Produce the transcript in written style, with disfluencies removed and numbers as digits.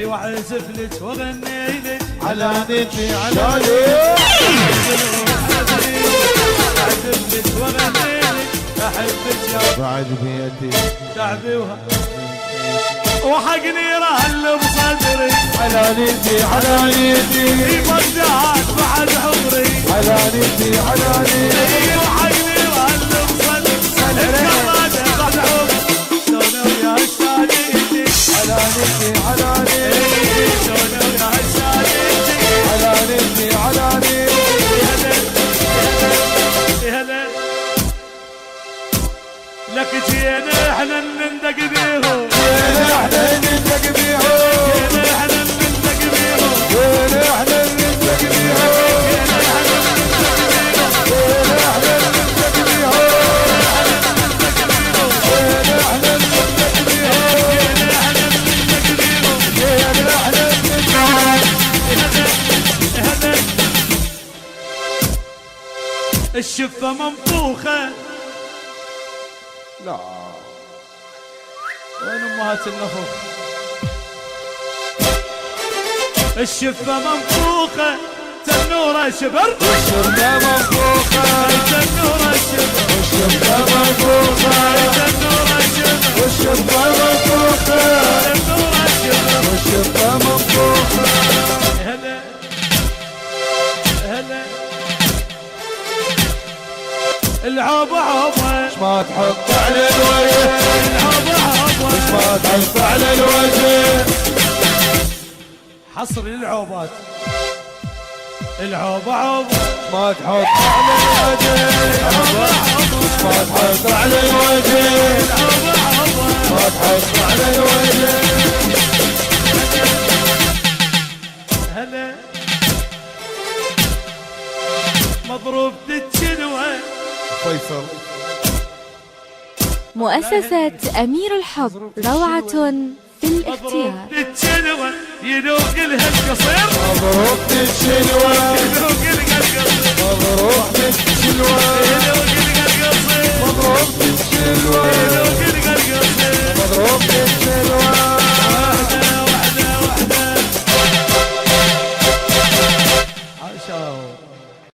واعزف لك واغني لك على نيتي على نيتي اعزف لك واغني لك احبك يا بعد بيتي تعبي وحقني رهل بصدري على نيتي على نيتي مودعات بعد عمري على نيتي على نيتي وحقني رهل بصدري الكرادة بعد عمري شلون ويا الشاليتي على نيتي على نيتي شلون ويا الشاليتي على نيتي على نيتي هلا لك جينا احنا نندق بيهم وين احنا نندق بيهم جينا احنا نندق بيهم وين احنا نندق بيهم وين احنا نندق بيهم وين احنا نندق بيهم وين احنا نندق الشفة منفوخة لا وين امهات النفوخ الشفة منفوخة تنورة شبر الشرطة منفوخة تنورة شبر الشرطة منفوخة تنورة شبر والشرطة منفوخة تنورة شبر والشرطة منفوخة هلا هلا العوبة عوبة ما تحط على الوجه العوبة عوبة ما تحط على الوجه حصر للعوبات العوبة عوبة ما تحط على الوجه ما تحط على الوجه العوبة عوبة ما تحط على الوجه هلا مضروب تتشنوة فيصل مؤسسة أمير الحب روعة في الاختيار. مضروب تتشنوة يلوق لها القصير مضروب بالشلوى يلوق لها القصير مضروب بالشلوى يلوق لها القصير مضروب بالشلوى